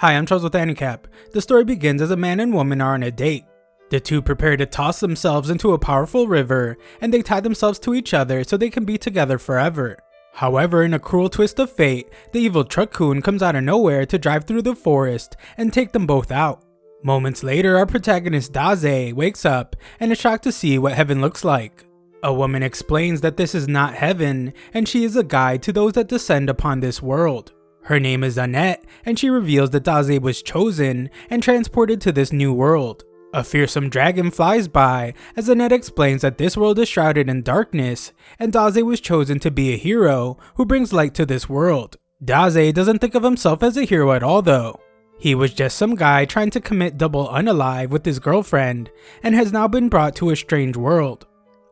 Hi, I'm Charles with AniCap. The story begins as a man and woman are on a date. The two prepare to toss themselves into a powerful river, and they tie themselves to each other so they can be together forever. However, in a cruel twist of fate, the evil truck-kun comes out of nowhere to drive through the forest and take them both out. Moments later, our protagonist Daze wakes up and is shocked to see what heaven looks like. A woman explains that this is not heaven, and she is a guide to those that descend upon this world. Her name is Annette, and she reveals that Daze was chosen and transported to this new world. A fearsome dragon flies by as Annette explains that this world is shrouded in darkness, and Daze was chosen to be a hero who brings light to this world. Daze doesn't think of himself as a hero at all though. He was just some guy trying to commit double unalive with his girlfriend, and has now been brought to a strange world.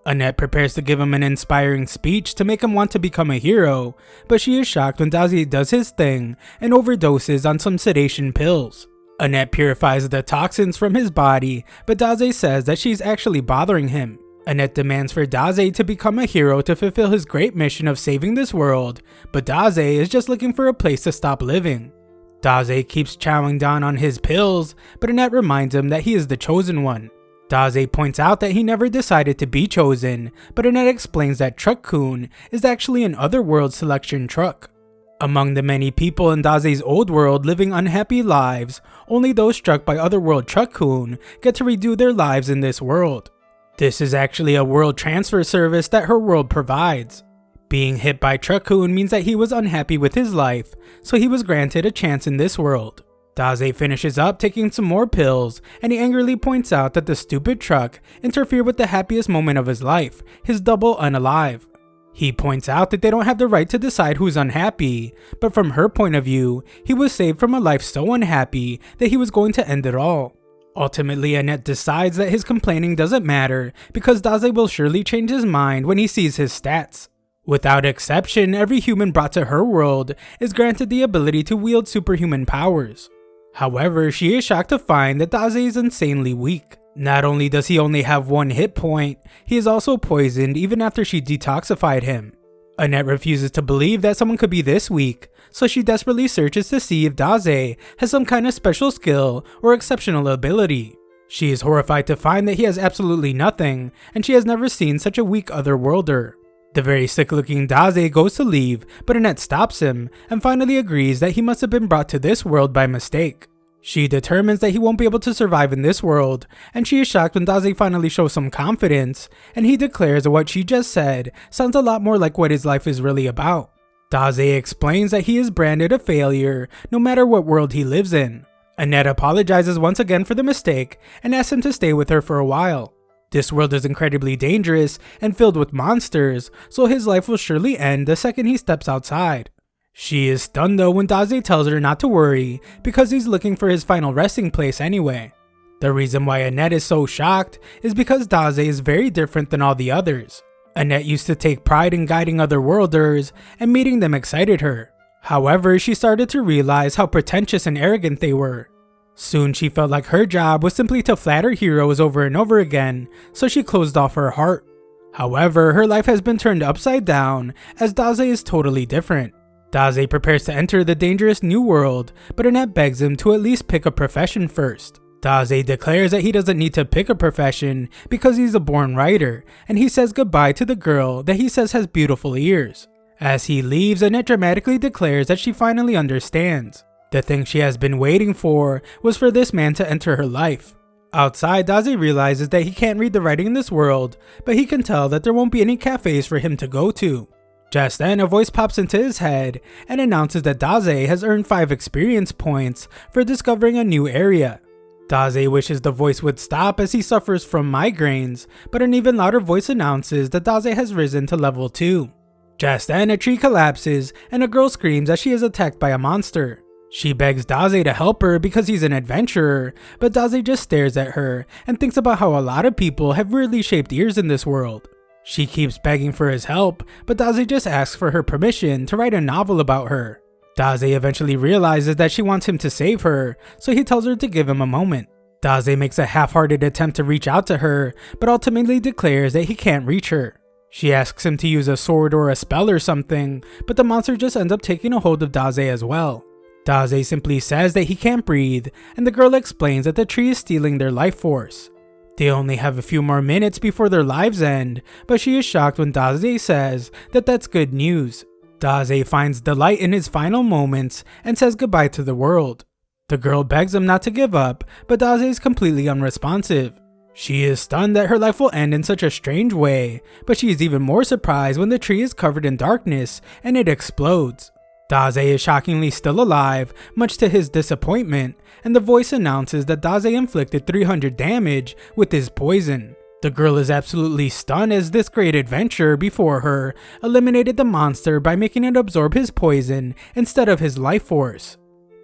Annette prepares to give him an inspiring speech to make him want to become a hero, but she is shocked when Daze does his thing and overdoses on some sedation pills. Annette purifies the toxins from his body, but Daze says that she's actually bothering him. Annette demands for Daze to become a hero to fulfill his great mission of saving this world, but Daze is just looking for a place to stop living. Daze keeps chowing down on his pills, but Annette reminds him that he is the chosen one. Daze points out that he never decided to be chosen, but Annette explains that Truck-kun is actually an otherworld selection truck. Among the many people in Daze's old world living unhappy lives, only those struck by otherworld Truck-kun get to redo their lives in this world. This is actually a world transfer service that her world provides. Being hit by Truck-kun means that he was unhappy with his life, so he was granted a chance in this world. Daze finishes up taking some more pills, and he angrily points out that the stupid truck interfered with the happiest moment of his life, his double unalive. He points out that they don't have the right to decide who's unhappy, but from her point of view, he was saved from a life so unhappy that he was going to end it all. Ultimately, Annette decides that his complaining doesn't matter because Daze will surely change his mind when he sees his stats. Without exception, every human brought to her world is granted the ability to wield superhuman powers. However, she is shocked to find that Daze is insanely weak. Not only does he only have one hit point, he is also poisoned even after she detoxified him. Annette refuses to believe that someone could be this weak, so she desperately searches to see if Daze has some kind of special skill or exceptional ability. She is horrified to find that he has absolutely nothing, and she has never seen such a weak otherworlder. The very sick-looking Daze goes to leave, but Annette stops him and finally agrees that he must have been brought to this world by mistake. She determines that he won't be able to survive in this world, and she is shocked when Daze finally shows some confidence, and he declares that what she just said sounds a lot more like what his life is really about. Daze explains that he is branded a failure no matter what world he lives in. Annette apologizes once again for the mistake and asks him to stay with her for a while. This world is incredibly dangerous and filled with monsters, so his life will surely end the second he steps outside. She is stunned though when Daze tells her not to worry because he's looking for his final resting place anyway. The reason why Annette is so shocked is because Daze is very different than all the others. Annette used to take pride in guiding otherworlders, and meeting them excited her. However, she started to realize how pretentious and arrogant they were. Soon she felt like her job was simply to flatter heroes over and over again, so she closed off her heart. However, her life has been turned upside down as Daze is totally different. Daze prepares to enter the dangerous new world, but Annette begs him to at least pick a profession first. Daze declares that he doesn't need to pick a profession because he's a born writer, and he says goodbye to the girl that he says has beautiful ears. As he leaves, Annette dramatically declares that she finally understands. The thing she has been waiting for was for this man to enter her life. Outside, Daze realizes that he can't read the writing in this world, but he can tell that there won't be any cafes for him to go to. Just then, a voice pops into his head and announces that Daze has earned 5 experience points for discovering a new area. Daze wishes the voice would stop as he suffers from migraines, but an even louder voice announces that Daze has risen to level 2. Just then, a tree collapses and a girl screams as she is attacked by a monster. She begs Daze to help her because he's an adventurer, but Daze just stares at her and thinks about how a lot of people have weirdly shaped ears in this world. She keeps begging for his help, but Daze just asks for her permission to write a novel about her. Daze eventually realizes that she wants him to save her, so he tells her to give him a moment. Daze makes a half-hearted attempt to reach out to her, but ultimately declares that he can't reach her. She asks him to use a sword or a spell or something, but the monster just ends up taking a hold of Daze as well. Daze simply says that he can't breathe, and the girl explains that the tree is stealing their life force. They only have a few more minutes before their lives end, but she is shocked when Daze says that that's good news. Daze finds delight in his final moments and says goodbye to the world. The girl begs him not to give up, but Daze is completely unresponsive. She is stunned that her life will end in such a strange way, but she is even more surprised when the tree is covered in darkness and it explodes. Daze is shockingly still alive, much to his disappointment, and the voice announces that Daze inflicted 300 damage with his poison. The girl is absolutely stunned as this great adventurer before her eliminated the monster by making it absorb his poison instead of his life force.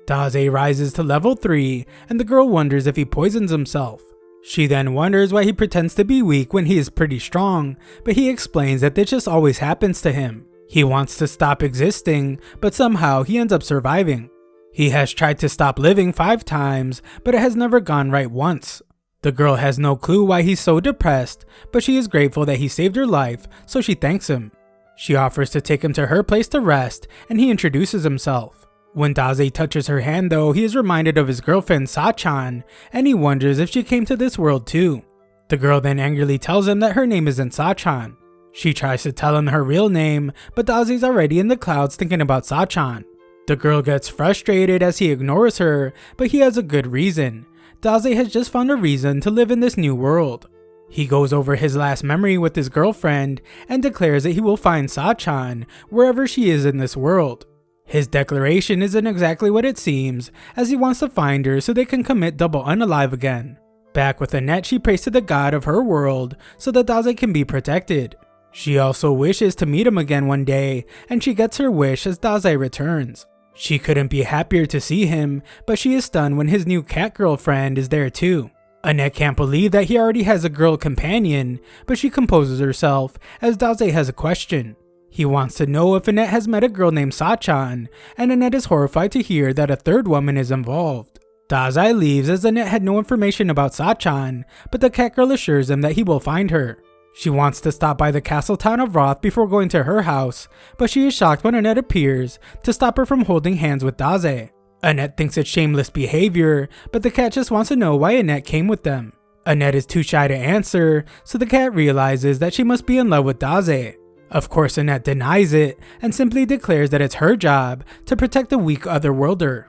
Daze rises to level 3, and the girl wonders if he poisons himself. She then wonders why he pretends to be weak when he is pretty strong, but he explains that this just always happens to him. He wants to stop existing, but somehow he ends up surviving. He has tried to stop living 5 times, but it has never gone right once. The girl has no clue why he's so depressed, but she is grateful that he saved her life, so she thanks him. She offers to take him to her place to rest, and he introduces himself. When Daze touches her hand though, he is reminded of his girlfriend Sachan, and he wonders if she came to this world too. The girl then angrily tells him that her name isn't Sachan. She tries to tell him her real name, but Daze's already in the clouds thinking about Sachan. The girl gets frustrated as he ignores her, but he has a good reason. Daze has just found a reason to live in this new world. He goes over his last memory with his girlfriend and declares that he will find Sachan wherever she is in this world. His declaration isn't exactly what it seems, as he wants to find her so they can commit double unalive again. Back with Annette, she prays to the god of her world so that Daze can be protected. She also wishes to meet him again one day, and she gets her wish as Daze returns. She couldn't be happier to see him, but she is stunned when his new cat girlfriend is there too. Annette can't believe that he already has a girl companion, but she composes herself as Daze has a question. He wants to know if Annette has met a girl named Sachan, and Annette is horrified to hear that a third woman is involved. Daze leaves as Annette had no information about Sachan, but the cat girl assures him that he will find her. She wants to stop by the castle town of Roth before going to her house, but she is shocked when Annette appears to stop her from holding hands with Daze. Annette thinks it's shameless behavior, but the cat just wants to know why Annette came with them. Annette is too shy to answer, so the cat realizes that she must be in love with Daze. Of course, Annette denies it and simply declares that it's her job to protect the weak otherworlder.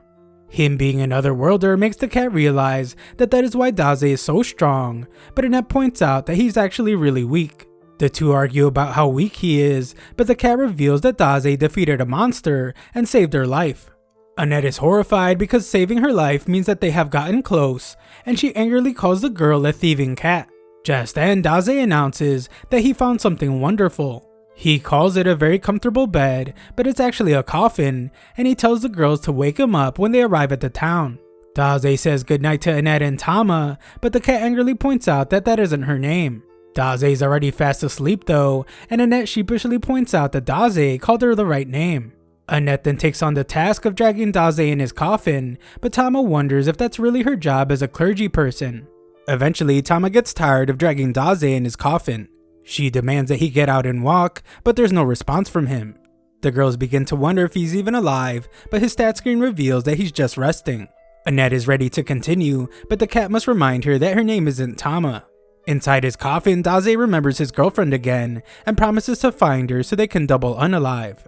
Him being an otherworlder makes the cat realize that is why Daze is so strong, but Annette points out that he's actually really weak. The two argue about how weak he is, but the cat reveals that Daze defeated a monster and saved her life. Annette is horrified because saving her life means that they have gotten close, and she angrily calls the girl a thieving cat. Just then, Daze announces that he found something wonderful. He calls it a very comfortable bed, but it's actually a coffin, and he tells the girls to wake him up when they arrive at the town. Daze says goodnight to Annette and Tama, but the cat angrily points out that isn't her name. Daze is already fast asleep though, and Annette sheepishly points out that Daze called her the right name. Annette then takes on the task of dragging Daze in his coffin, but Tama wonders if that's really her job as a clergy person. Eventually, Tama gets tired of dragging Daze in his coffin. She demands that he get out and walk, but there's no response from him. The girls begin to wonder if he's even alive, but his stat screen reveals that he's just resting. Annette is ready to continue, but the cat must remind her that her name isn't Tama. Inside his coffin, Daze remembers his girlfriend again, and promises to find her so they can double unalive.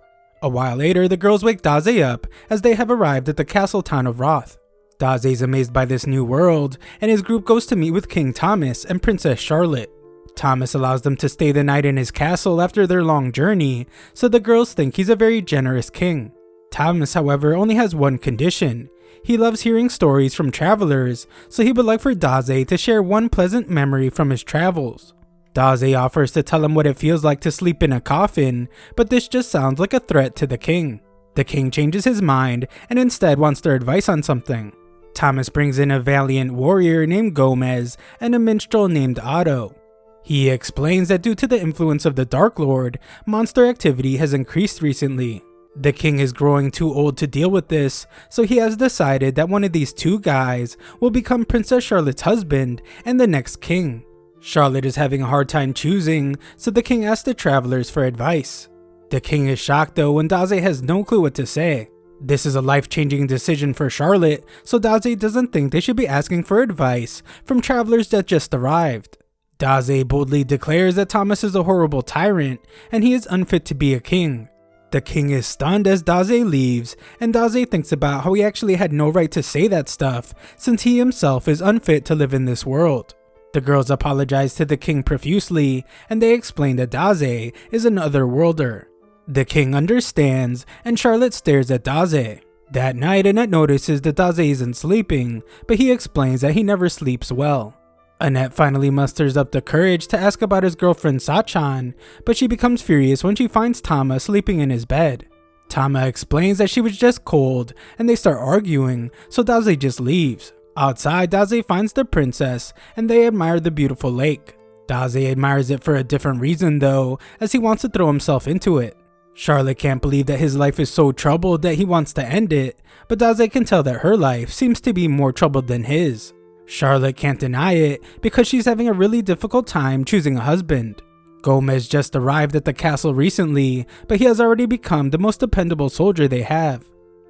A while later, the girls wake Daze up as they have arrived at the castle town of Roth. Daze is amazed by this new world, and his group goes to meet with King Thomas and Princess Charlotte. Thomas allows them to stay the night in his castle after their long journey, so the girls think he's a very generous king. Thomas, however, only has one condition. He loves hearing stories from travelers, so he would like for Daze to share one pleasant memory from his travels. Daze offers to tell him what it feels like to sleep in a coffin, but this just sounds like a threat to the king. The king changes his mind and instead wants their advice on something. Thomas brings in a valiant warrior named Gomez and a minstrel named Otto. He explains that due to the influence of the Dark Lord, monster activity has increased recently. The king is growing too old to deal with this, so he has decided that one of these two guys will become Princess Charlotte's husband and the next king. Charlotte is having a hard time choosing, so the king asks the travelers for advice. The king is shocked though when Daze has no clue what to say. This is a life-changing decision for Charlotte, so Daze doesn't think they should be asking for advice from travelers that just arrived. Daze boldly declares that Thomas is a horrible tyrant and he is unfit to be a king. The king is stunned as Daze leaves, and Daze thinks about how he actually had no right to say that stuff since he himself is unfit to live in this world. The girls apologize to the king profusely, and they explain that Daze is an otherworlder. The king understands, and Charlotte stares at Daze. That night, Annette notices that Daze isn't sleeping, but he explains that he never sleeps well. Annette finally musters up the courage to ask about his girlfriend Sachan, but she becomes furious when she finds Tama sleeping in his bed. Tama explains that she was just cold, and they start arguing, so Daze just leaves. Outside, Daze finds the princess, and they admire the beautiful lake. Daze admires it for a different reason though, as he wants to throw himself into it. Charlotte can't believe that his life is so troubled that he wants to end it, but Daze can tell that her life seems to be more troubled than his. Charlotte can't deny it because she's having a really difficult time choosing a husband. Gomez just arrived at the castle recently, but he has already become the most dependable soldier they have.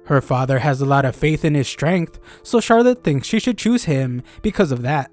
Her father has a lot of faith in his strength, so Charlotte thinks she should choose him because of that.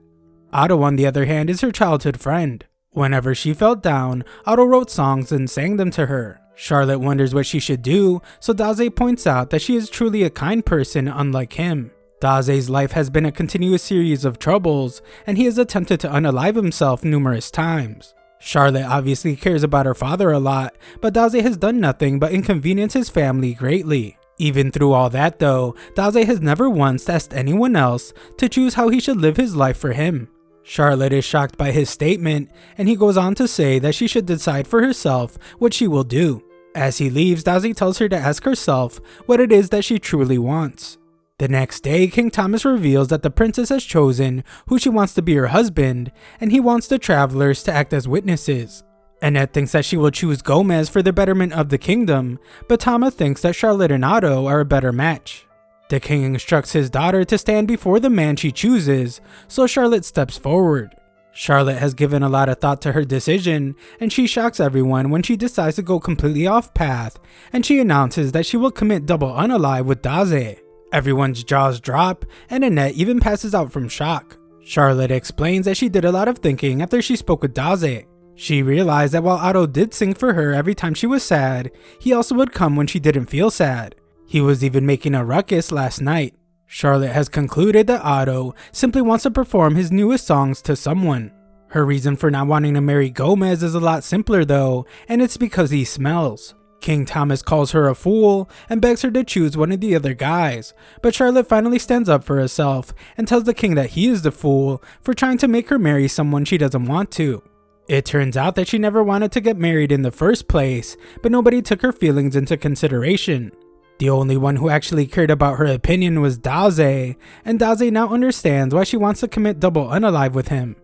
Otto, on the other hand, is her childhood friend. Whenever she felt down, Otto wrote songs and sang them to her. Charlotte wonders what she should do, so Daze points out that she is truly a kind person unlike him. Daze's life has been a continuous series of troubles, and he has attempted to unalive himself numerous times. Charlotte obviously cares about her father a lot, but Daze has done nothing but inconvenience his family greatly. Even through all that though, Daze has never once asked anyone else to choose how he should live his life for him. Charlotte is shocked by his statement, and he goes on to say that she should decide for herself what she will do. As he leaves, Daze tells her to ask herself what it is that she truly wants. The next day, King Thomas reveals that the princess has chosen who she wants to be her husband, and he wants the travelers to act as witnesses. Annette thinks that she will choose Gomez for the betterment of the kingdom, but Tama thinks that Charlotte and Otto are a better match. The king instructs his daughter to stand before the man she chooses, so Charlotte steps forward. Charlotte has given a lot of thought to her decision, and she shocks everyone when she decides to go completely off path, and she announces that she will commit double unalive with Daze. Everyone's jaws drop, and Annette even passes out from shock. Charlotte explains that she did a lot of thinking after she spoke with Daze. She realized that while Otto did sing for her every time she was sad, he also would come when she didn't feel sad. He was even making a ruckus last night. Charlotte has concluded that Otto simply wants to perform his newest songs to someone. Her reason for not wanting to marry Gomez is a lot simpler though, and it's because he smells. King Thomas calls her a fool and begs her to choose one of the other guys, but Charlotte finally stands up for herself and tells the king that he is the fool for trying to make her marry someone she doesn't want to. It turns out that she never wanted to get married in the first place, but nobody took her feelings into consideration. The only one who actually cared about her opinion was Daze, and Daze now understands why she wants to commit double unalive with him.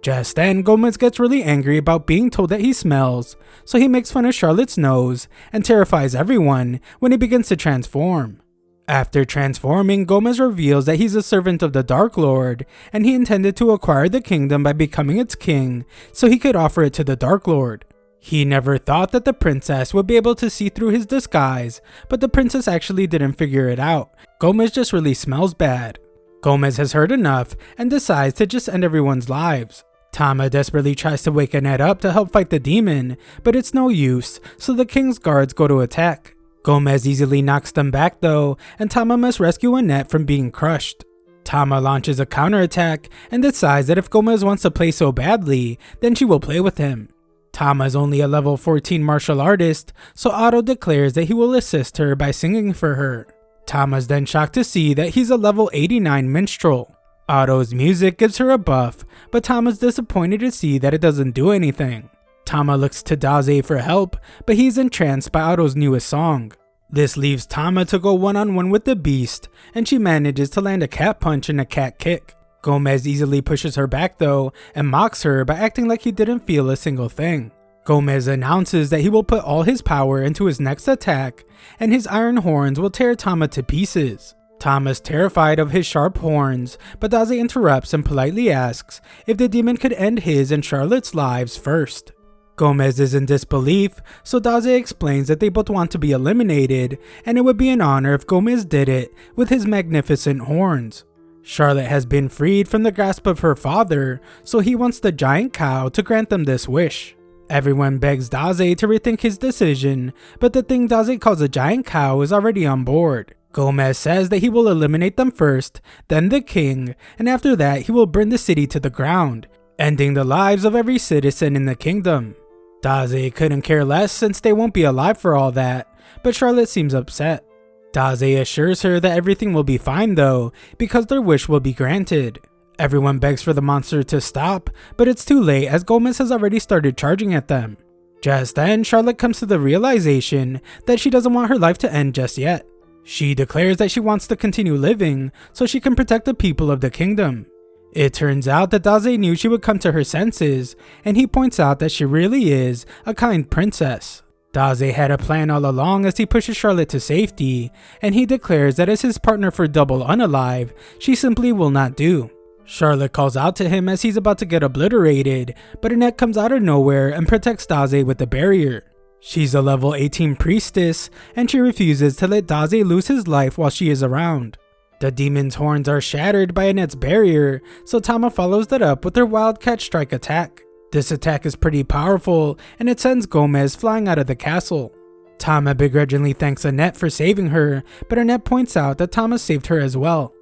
Just then, Gomez gets really angry about being told that he smells, so he makes fun of Charlotte's nose and terrifies everyone when he begins to transform. After transforming, Gomez reveals that he's a servant of the Dark Lord, and he intended to acquire the kingdom by becoming its king so he could offer it to the Dark Lord. He never thought that the princess would be able to see through his disguise, but the princess actually didn't figure it out. Gomez just really smells bad. Gomez has heard enough and decides to just end everyone's lives. Tama desperately tries to wake Annette up to help fight the demon, but it's no use, so the king's guards go to attack. Gomez easily knocks them back though, and Tama must rescue Annette from being crushed. Tama launches a counterattack and decides that if Gomez wants to play so badly, then she will play with him. Tama is only a level 14 martial artist, so Otto declares that he will assist her by singing for her. Tama's then shocked to see that he's a level 89 minstrel. Otto's music gives her a buff, but Tama's disappointed to see that it doesn't do anything. Tama looks to Daze for help, but he's entranced by Otto's newest song. This leaves Tama to go one-on-one with the beast, and she manages to land a cat punch and a cat kick. Gomez easily pushes her back though, and mocks her by acting like he didn't feel a single thing. Gomez announces that he will put all his power into his next attack, and his iron horns will tear Tama to pieces. Tama's terrified of his sharp horns, but Daze interrupts and politely asks if the demon could end his and Charlotte's lives first. Gomez is in disbelief, so Daze explains that they both want to be eliminated, and it would be an honor if Gomez did it with his magnificent horns. Charlotte has been freed from the grasp of her father, so he wants the giant cow to grant them this wish. Everyone begs Daze to rethink his decision, but the thing Daze calls a giant cow is already on board. Gomez says that he will eliminate them first, then the king, and after that he will burn the city to the ground, ending the lives of every citizen in the kingdom. Daze couldn't care less since they won't be alive for all that, but Charlotte seems upset. Daze assures her that everything will be fine though, because their wish will be granted. Everyone begs for the monster to stop, but it's too late as Gomez has already started charging at them. Just then, Charlotte comes to the realization that she doesn't want her life to end just yet. She declares that she wants to continue living so she can protect the people of the kingdom. It turns out that Daze knew she would come to her senses, and he points out that she really is a kind princess. Daze had a plan all along as he pushes Charlotte to safety, and he declares that as his partner for Double Unalive, she simply will not do. Charlotte calls out to him as he's about to get obliterated, but Annette comes out of nowhere and protects Daze with the barrier. She's a level 18 priestess, and she refuses to let Daze lose his life while she is around. The demon's horns are shattered by Annette's barrier, so Tama follows that up with her Wildcat Strike attack. This attack is pretty powerful, and it sends Gomez flying out of the castle. Tama begrudgingly thanks Annette for saving her, but Annette points out that Tama saved her as well.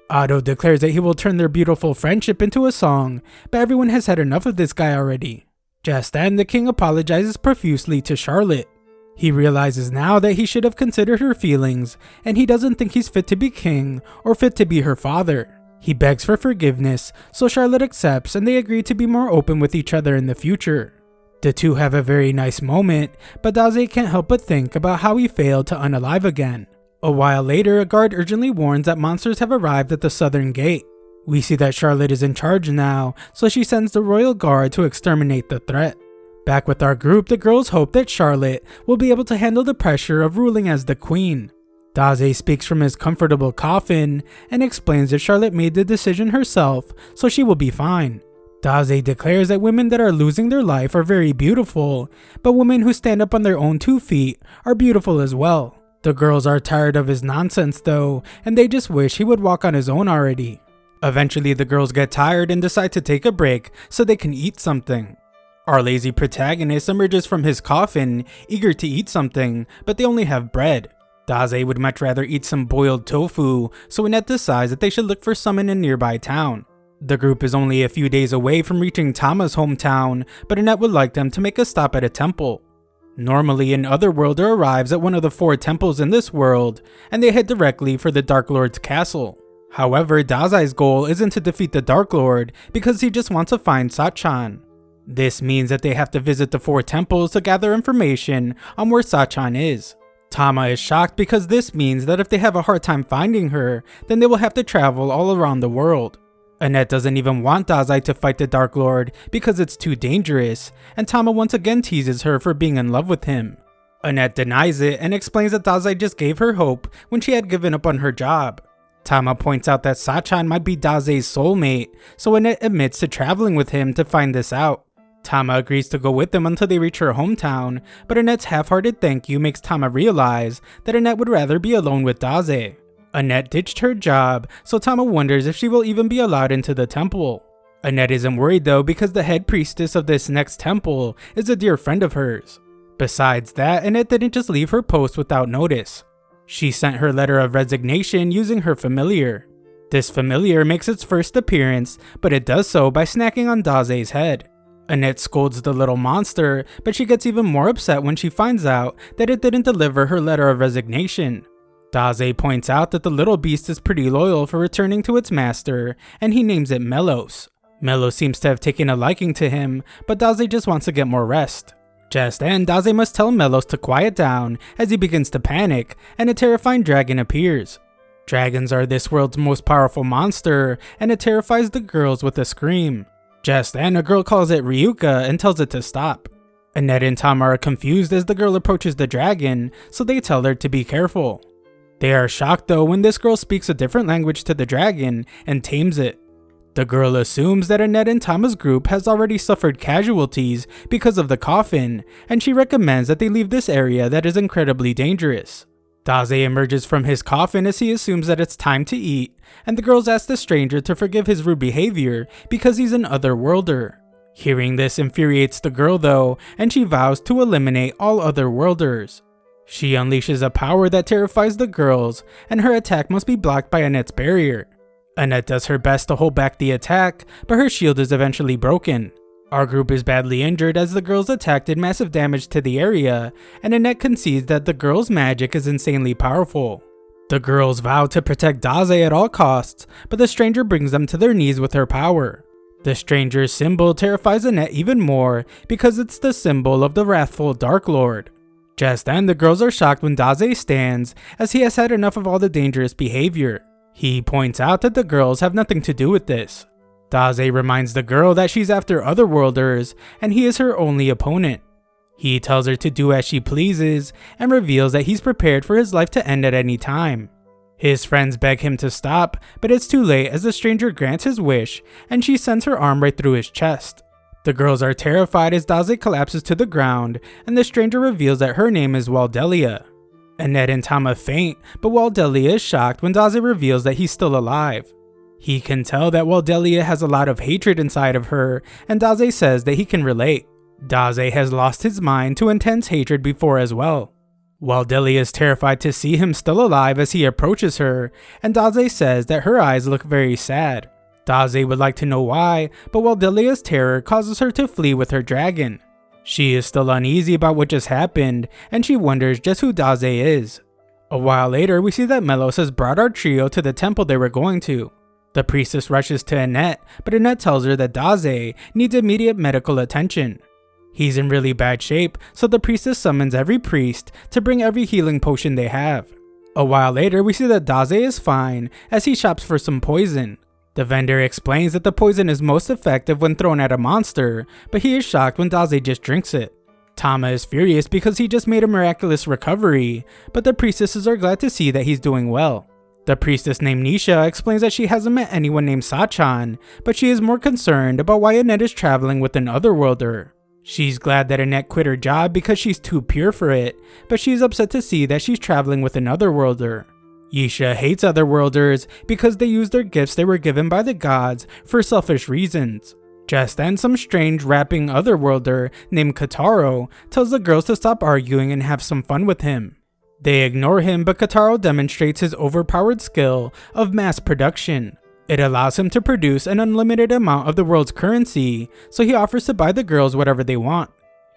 Otto declares that he will turn their beautiful friendship into a song, but everyone has had enough of this guy already. Just then, the king apologizes profusely to Charlotte. He realizes now that he should have considered her feelings, and he doesn't think he's fit to be king or fit to be her father. He begs for forgiveness, so Charlotte accepts and they agree to be more open with each other in the future. The two have a very nice moment, but Daze can't help but think about how he failed to unalive again. A while later, a guard urgently warns that monsters have arrived at the southern gate. We see that Charlotte is in charge now, so she sends the royal guard to exterminate the threat. Back with our group, the girls hope that Charlotte will be able to handle the pressure of ruling as the queen. Daze speaks from his comfortable coffin and explains that Charlotte made the decision herself, so she will be fine. Daze declares that women that are losing their life are very beautiful, but women who stand up on their own 2 feet are beautiful as well. The girls are tired of his nonsense though, and they just wish he would walk on his own already. Eventually, the girls get tired and decide to take a break so they can eat something. Our lazy protagonist emerges from his coffin, eager to eat something, but they only have bread. Daze would much rather eat some boiled tofu, so Annette decides that they should look for some in a nearby town. The group is only a few days away from reaching Tama's hometown, but Annette would like them to make a stop at a temple. Normally, an Otherworlder arrives at one of the 4 temples in this world, and they head directly for the Dark Lord's castle. However, Daze's goal isn't to defeat the Dark Lord, because he just wants to find Sachan. This means that they have to visit the 4 temples to gather information on where Sachan is. Tama is shocked because this means that if they have a hard time finding her, then they will have to travel all around the world. Annette doesn't even want Daze to fight the Dark Lord because it's too dangerous, and Tama once again teases her for being in love with him. Annette denies it and explains that Daze just gave her hope when she had given up on her job. Tama points out that Sachan might be Daze's soulmate, so Annette admits to traveling with him to find this out. Tama agrees to go with them until they reach her hometown, but Annette's half-hearted thank you makes Tama realize that Annette would rather be alone with Daze. Annette ditched her job, so Tama wonders if she will even be allowed into the temple. Annette isn't worried though because the head priestess of this next temple is a dear friend of hers. Besides that, Annette didn't just leave her post without notice. She sent her letter of resignation using her familiar. This familiar makes its first appearance, but it does so by snacking on Daze's head. Annette scolds the little monster, but she gets even more upset when she finds out that it didn't deliver her letter of resignation. Daze points out that the little beast is pretty loyal for returning to its master, and he names it Melos. Melos seems to have taken a liking to him, but Daze just wants to get more rest. Just then, Daze must tell Melos to quiet down as he begins to panic, and a terrifying dragon appears. Dragons are this world's most powerful monster, and it terrifies the girls with a scream. Just then, a girl calls it Ryuka and tells it to stop. Annette and Tama are confused as the girl approaches the dragon, so they tell her to be careful. They are shocked though when this girl speaks a different language to the dragon and tames it. The girl assumes that Annette and Tama's group has already suffered casualties because of the coffin, and she recommends that they leave this area that is incredibly dangerous. Daze emerges from his coffin as he assumes that it's time to eat, and the girls ask the stranger to forgive his rude behavior because he's an otherworlder. Hearing this infuriates the girl though, and she vows to eliminate all otherworlders. She unleashes a power that terrifies the girls, and her attack must be blocked by Annette's barrier. Annette does her best to hold back the attack, but her shield is eventually broken. Our group is badly injured as the girls' attack did massive damage to the area, and Annette concedes that the girls' magic is insanely powerful. The girls vow to protect Daze at all costs, but the stranger brings them to their knees with her power. The stranger's symbol terrifies Annette even more because it's the symbol of the wrathful Dark Lord. Just then, the girls are shocked when Daze stands, as he has had enough of all the dangerous behavior. He points out that the girls have nothing to do with this. Daze reminds the girl that she's after otherworlders, and he is her only opponent. He tells her to do as she pleases, and reveals that he's prepared for his life to end at any time. His friends beg him to stop, but it's too late as the stranger grants his wish, and she sends her arm right through his chest. The girls are terrified as Daze collapses to the ground, and the stranger reveals that her name is Waldelia. Annette and Tama faint, but Waldelia is shocked when Daze reveals that he's still alive. He can tell that Waldelia has a lot of hatred inside of her, and Daze says that he can relate. Daze has lost his mind to intense hatred before as well. Waldelia is terrified to see him still alive as he approaches her, and Daze says that her eyes look very sad. Daze would like to know why, but Waldelia's terror causes her to flee with her dragon. She is still uneasy about what just happened, and she wonders just who Daze is. A while later, we see that Melos has brought our trio to the temple they were going to. The priestess rushes to Annette, but Annette tells her that Daze needs immediate medical attention. He's in really bad shape, so the priestess summons every priest to bring every healing potion they have. A while later, we see that Daze is fine as he shops for some poison. The vendor explains that the poison is most effective when thrown at a monster, but he is shocked when Daze just drinks it. Tama is furious because he just made a miraculous recovery, but the priestesses are glad to see that he's doing well. The priestess named Nisha explains that she hasn't met anyone named Sachan, but she is more concerned about why Annette is traveling with an otherworlder. She's glad that Annette quit her job because she's too pure for it, but she's upset to see that she's traveling with an otherworlder. Yisha hates otherworlders because they use their gifts they were given by the gods for selfish reasons. Just then, some strange rapping otherworlder named Kataro tells the girls to stop arguing and have some fun with him. They ignore him, but Kataro demonstrates his overpowered skill of mass production. It allows him to produce an unlimited amount of the world's currency, so he offers to buy the girls whatever they want.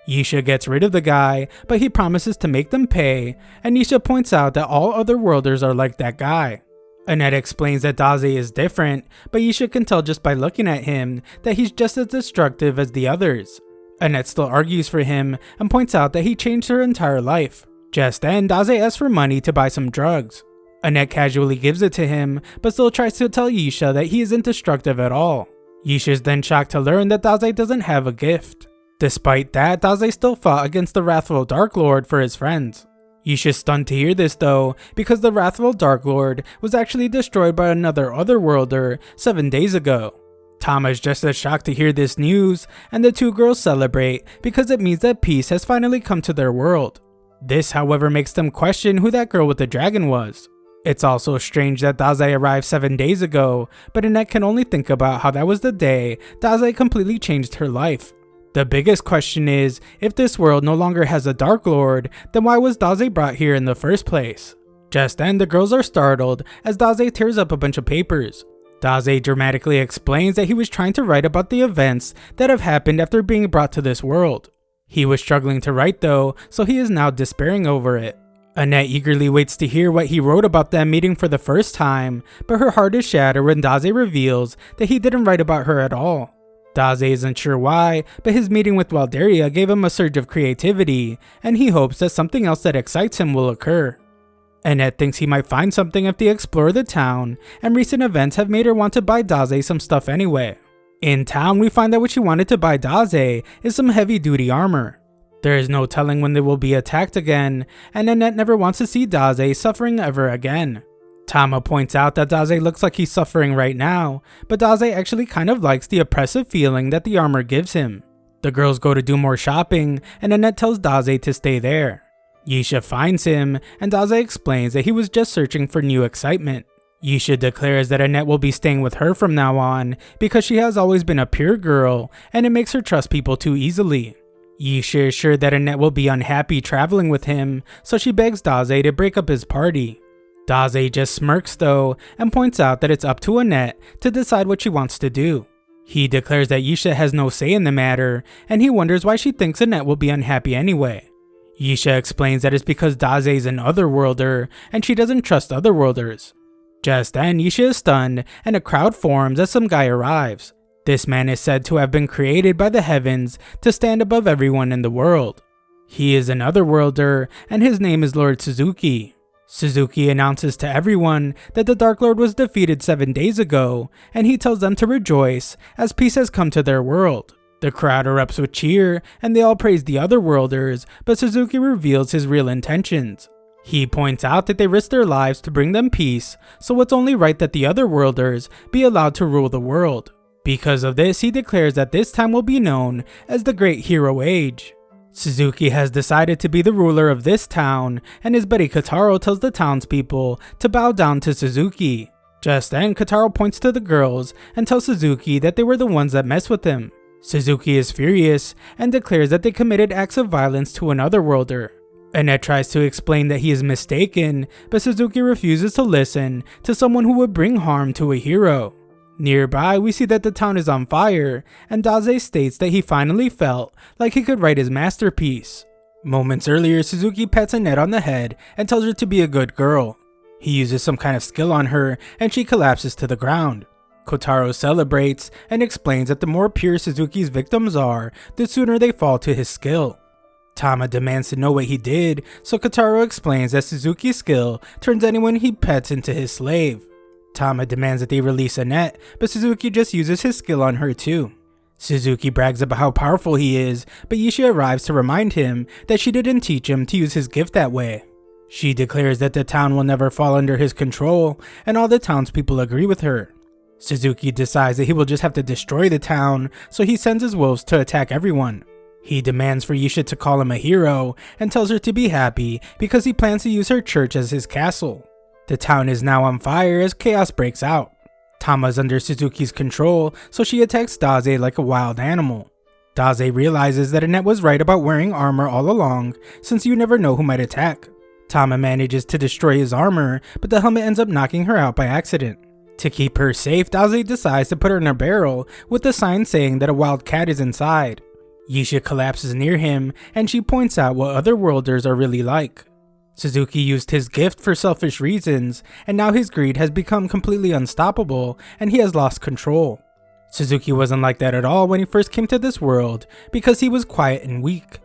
Yisha gets rid of the guy, but he promises to make them pay, and Yisha points out that all otherworlders are like that guy. Annette explains that Daze is different, but Yisha can tell just by looking at him that he's just as destructive as the others. Annette still argues for him and points out that he changed her entire life. Just then, Daze asks for money to buy some drugs. Annette casually gives it to him, but still tries to tell Yisha that he isn't destructive at all. Yisha is then shocked to learn that Daze doesn't have a gift. Despite that, Daze still fought against the wrathful Dark Lord for his friends. Yisha is stunned to hear this though, because the wrathful Dark Lord was actually destroyed by another otherworlder 7 days ago. Tama is just as shocked to hear this news, and the two girls celebrate because it means that peace has finally come to their world. This, however, makes them question who that girl with the dragon was. It's also strange that Daze arrived 7 days ago, but Annette can only think about how that was the day Daze completely changed her life. The biggest question is, if this world no longer has a Dark Lord, then why was Daze brought here in the first place? Just then, the girls are startled as Daze tears up a bunch of papers. Daze dramatically explains that he was trying to write about the events that have happened after being brought to this world. He was struggling to write though, so he is now despairing over it. Annette eagerly waits to hear what he wrote about them meeting for the first time, but her heart is shattered when Daze reveals that he didn't write about her at all. Daze isn't sure why, but his meeting with Walderia gave him a surge of creativity, and he hopes that something else that excites him will occur. Annette thinks he might find something if they explore the town, and recent events have made her want to buy Daze some stuff anyway. In town, we find that what she wanted to buy Daze is some heavy-duty armor. There is no telling when they will be attacked again, and Annette never wants to see Daze suffering ever again. Tama points out that Daze looks like he's suffering right now, but Daze actually kind of likes the oppressive feeling that the armor gives him. The girls go to do more shopping, and Annette tells Daze to stay there. Yisha finds him, and Daze explains that he was just searching for new excitement. Yisha declares that Annette will be staying with her from now on because she has always been a pure girl, and it makes her trust people too easily. Yisha is sure that Annette will be unhappy traveling with him, so she begs Daze to break up his party. Daze just smirks though, and points out that it's up to Annette to decide what she wants to do. He declares that Yisha has no say in the matter, and he wonders why she thinks Annette will be unhappy anyway. Yisha explains that it's because Daze is an Otherworlder, and she doesn't trust Otherworlders. Just then, Yisha is stunned, and a crowd forms as some guy arrives. This man is said to have been created by the heavens to stand above everyone in the world. He is an Otherworlder, and his name is Lord Suzuki. Suzuki announces to everyone that the Dark Lord was defeated 7 days ago, and he tells them to rejoice as peace has come to their world. The crowd erupts with cheer, and they all praise the Otherworlders, but Suzuki reveals his real intentions. He points out that they risked their lives to bring them peace, so it's only right that the Otherworlders be allowed to rule the world. Because of this, he declares that this time will be known as the Great Hero Age. Suzuki has decided to be the ruler of this town, and his buddy Kotaro tells the townspeople to bow down to Suzuki. Just then, Kotaro points to the girls and tells Suzuki that they were the ones that messed with him. Suzuki is furious and declares that they committed acts of violence to an Otherworlder. Annette tries to explain that he is mistaken, but Suzuki refuses to listen to someone who would bring harm to a hero. Nearby, we see that the town is on fire, and Daze states that he finally felt like he could write his masterpiece. Moments earlier, Suzuki pats Annette on the head and tells her to be a good girl. He uses some kind of skill on her, and she collapses to the ground. Kotaro celebrates and explains that the more pure Suzuki's victims are, the sooner they fall to his skill. Tama demands to know what he did, so Kotaro explains that Suzuki's skill turns anyone he pets into his slave. Tama demands that they release Annette, but Suzuki just uses his skill on her too. Suzuki brags about how powerful he is, but Yisha arrives to remind him that she didn't teach him to use his gift that way. She declares that the town will never fall under his control, and all the townspeople agree with her. Suzuki decides that he will just have to destroy the town, so he sends his wolves to attack everyone. He demands for Yisha to call him a hero, and tells her to be happy because he plans to use her church as his castle. The town is now on fire as chaos breaks out. Tama is under Suzuki's control, so she attacks Daze like a wild animal. Daze realizes that Annette was right about wearing armor all along, since you never know who might attack. Tama manages to destroy his armor, but the helmet ends up knocking her out by accident. To keep her safe, Daze decides to put her in a barrel with the sign saying that a wild cat is inside. Yisha collapses near him, and she points out what Otherworlders are really like. Suzuki used his gift for selfish reasons, and now his greed has become completely unstoppable, and he has lost control. Suzuki wasn't like that at all when he first came to this world, because he was quiet and weak.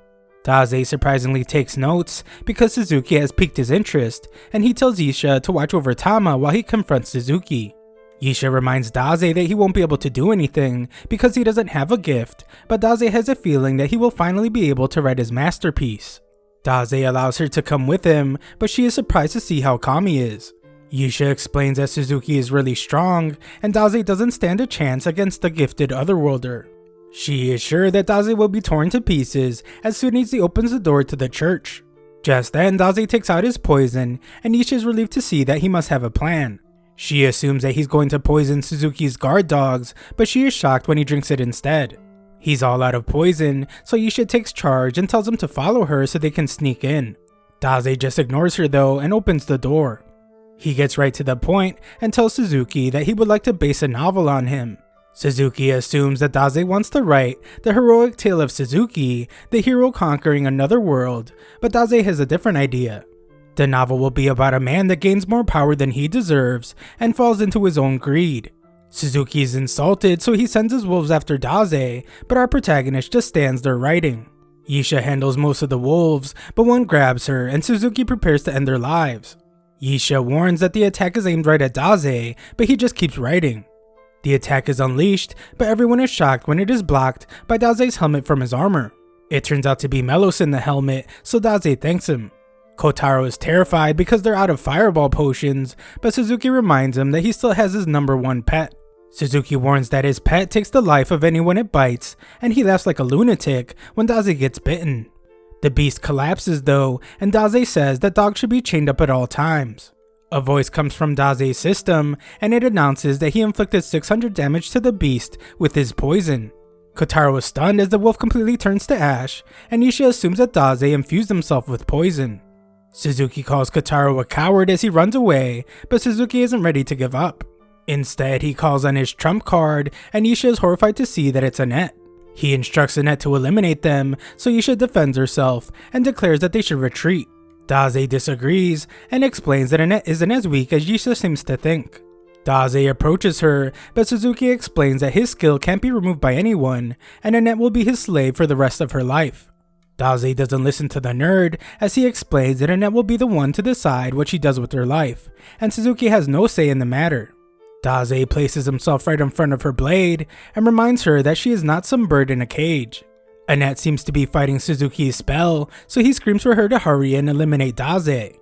Daze surprisingly takes notes, because Suzuki has piqued his interest, and he tells Yisha to watch over Tama while he confronts Suzuki. Yisha reminds Daze that he won't be able to do anything, because he doesn't have a gift, but Daze has a feeling that he will finally be able to write his masterpiece. Daze allows her to come with him, but she is surprised to see how calm he is. Yisha explains that Suzuki is really strong, and Daze doesn't stand a chance against the gifted Otherworlder. She is sure that Daze will be torn to pieces as soon as he opens the door to the church. Just then, Daze takes out his poison, and Yisha is relieved to see that he must have a plan. She assumes that he's going to poison Suzuki's guard dogs, but she is shocked when he drinks it instead. He's all out of poison, so Yisha takes charge and tells him to follow her so they can sneak in. Daze just ignores her though and opens the door. He gets right to the point and tells Suzuki that he would like to base a novel on him. Suzuki assumes that Daze wants to write the heroic tale of Suzuki, the hero conquering another world, but Daze has a different idea. The novel will be about a man that gains more power than he deserves and falls into his own greed. Suzuki is insulted, so he sends his wolves after Daze, but our protagonist just stands there writing. Yisha handles most of the wolves, but one grabs her and Suzuki prepares to end their lives. Yisha warns that the attack is aimed right at Daze, but he just keeps writing. The attack is unleashed, but everyone is shocked when it is blocked by Daze's helmet from his armor. It turns out to be Melos in the helmet, so Daze thanks him. Kotaro is terrified because they're out of fireball potions, but Suzuki reminds him that he still has his number one pet. Suzuki warns that his pet takes the life of anyone it bites, and he laughs like a lunatic when Daze gets bitten. The beast collapses though, and Daze says that dogs should be chained up at all times. A voice comes from Daze's system, and it announces that he inflicted 600 damage to the beast with his poison. Kotaro is stunned as the wolf completely turns to ash, and Isha assumes that Daze infused himself with poison. Suzuki calls Kotaro a coward as he runs away, but Suzuki isn't ready to give up. Instead, he calls on his trump card, and Isha is horrified to see that it's Annette. He instructs Annette to eliminate them, so Isha defends herself and declares that they should retreat. Daze disagrees and explains that Annette isn't as weak as Isha seems to think. Daze approaches her, but Suzuki explains that his skill can't be removed by anyone, and Annette will be his slave for the rest of her life. Daze doesn't listen to the nerd, as he explains that Annette will be the one to decide what she does with her life, and Suzuki has no say in the matter. Daze places himself right in front of her blade, and reminds her that she is not some bird in a cage. Annette seems to be fighting Suzuki's spell, so he screams for her to hurry and eliminate Daze.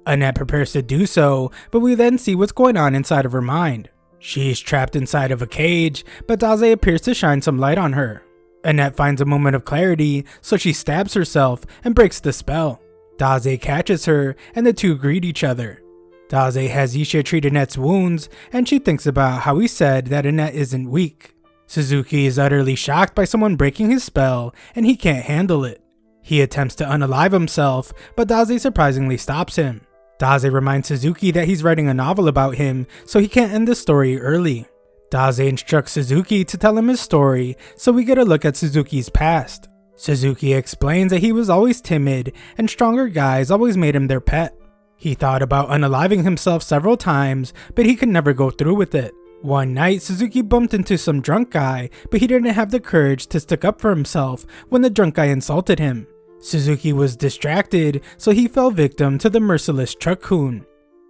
Annette prepares to do so, but we then see what's going on inside of her mind. She's trapped inside of a cage, but Daze appears to shine some light on her. Annette finds a moment of clarity, so she stabs herself and breaks the spell. Daze catches her, and the two greet each other. Daze has Isha treat Annette's wounds, and she thinks about how he said that Annette isn't weak. Suzuki is utterly shocked by someone breaking his spell, and he can't handle it. He attempts to unalive himself, but Daze surprisingly stops him. Daze reminds Suzuki that he's writing a novel about him, so he can't end the story early. Daze instructs Suzuki to tell him his story, so we get a look at Suzuki's past. Suzuki explains that he was always timid, and stronger guys always made him their pet. He thought about unaliving himself several times, but he could never go through with it. One night, Suzuki bumped into some drunk guy, but he didn't have the courage to stick up for himself when the drunk guy insulted him. Suzuki was distracted, so he fell victim to the merciless truck-kun.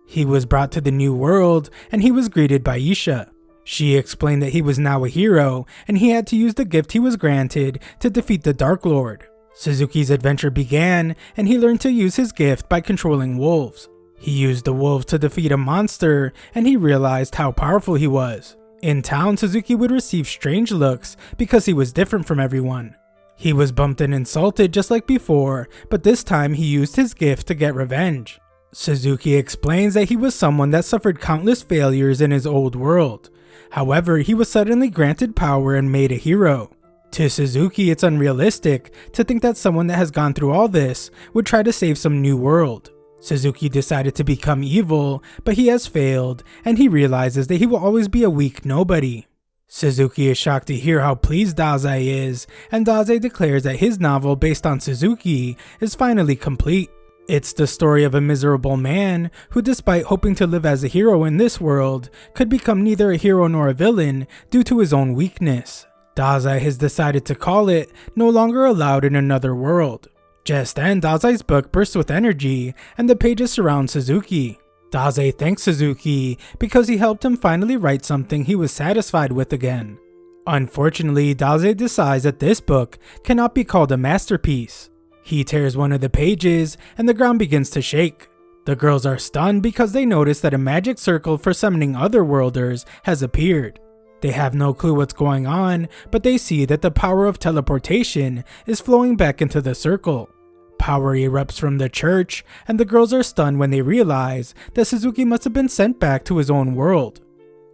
He was brought to the new world, and he was greeted by Isha. She explained that he was now a hero, and he had to use the gift he was granted to defeat the Dark Lord. Suzuki's adventure began, and he learned to use his gift by controlling wolves. He used the wolves to defeat a monster, and he realized how powerful he was. In town, Suzuki would receive strange looks because he was different from everyone. He was bumped and insulted just like before, but this time he used his gift to get revenge. Suzuki explains that he was someone that suffered countless failures in his old world. However, he was suddenly granted power and made a hero. To Suzuki, it's unrealistic to think that someone that has gone through all this would try to save some new world. Suzuki decided to become evil, but he has failed, and he realizes that he will always be a weak nobody. Suzuki is shocked to hear how pleased Daze is, and Daze declares that his novel based on Suzuki is finally complete. It's the story of a miserable man who, despite hoping to live as a hero in this world, could become neither a hero nor a villain due to his own weakness. Daze has decided to call it No Longer Allowed in Another World. Just then, Daze's book bursts with energy, and the pages surround Suzuki. Daze thanks Suzuki because he helped him finally write something he was satisfied with again. Unfortunately, Daze decides that this book cannot be called a masterpiece. He tears one of the pages, and the ground begins to shake. The girls are stunned because they notice that a magic circle for summoning otherworlders has appeared. They have no clue what's going on, but they see that the power of teleportation is flowing back into the circle. Power erupts from the church, and the girls are stunned when they realize that Suzuki must have been sent back to his own world.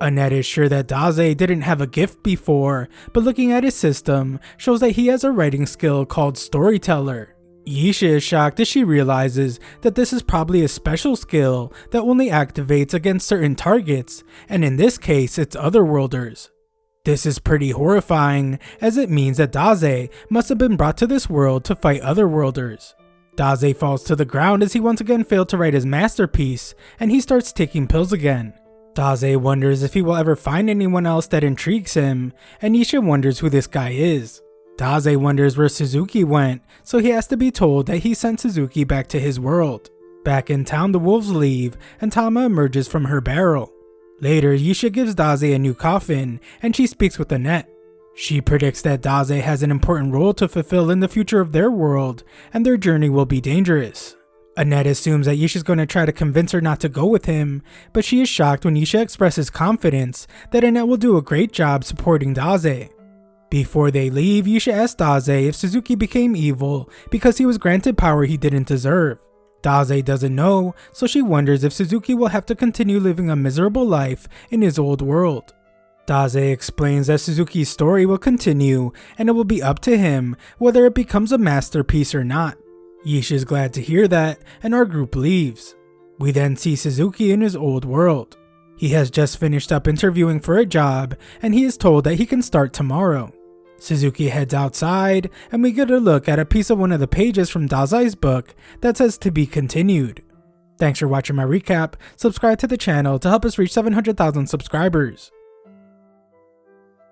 Annette is sure that Daze didn't have a gift before, but looking at his system shows that he has a writing skill called Storyteller. Isha is shocked as she realizes that this is probably a special skill that only activates against certain targets, and in this case it's otherworlders. This is pretty horrifying, as it means that Daze must have been brought to this world to fight otherworlders. Daze falls to the ground as he once again failed to write his masterpiece, and he starts taking pills again. Daze wonders if he will ever find anyone else that intrigues him, and Isha wonders who this guy is. Daze wonders where Suzuki went, so he has to be told that he sent Suzuki back to his world. Back in town, the wolves leave, and Tama emerges from her barrel. Later, Isha gives Daze a new coffin, and she speaks with Annette. She predicts that Daze has an important role to fulfill in the future of their world, and their journey will be dangerous. Annette assumes that Yisha's going to try to convince her not to go with him, but she is shocked when Yisha expresses confidence that Annette will do a great job supporting Daze. Before they leave, Yisha asks Daze if Suzuki became evil because he was granted power he didn't deserve. Daze doesn't know, so she wonders if Suzuki will have to continue living a miserable life in his old world. Daze explains that Suzuki's story will continue and it will be up to him whether it becomes a masterpiece or not. Yisha is glad to hear that, and our group leaves. We then see Suzuki in his old world. He has just finished up interviewing for a job, and he is told that he can start tomorrow. Suzuki heads outside, and we get a look at a piece of one of the pages from Dase's book that says to be continued. Thanks for watching my recap. Subscribe to the channel to help us reach 700,000 subscribers.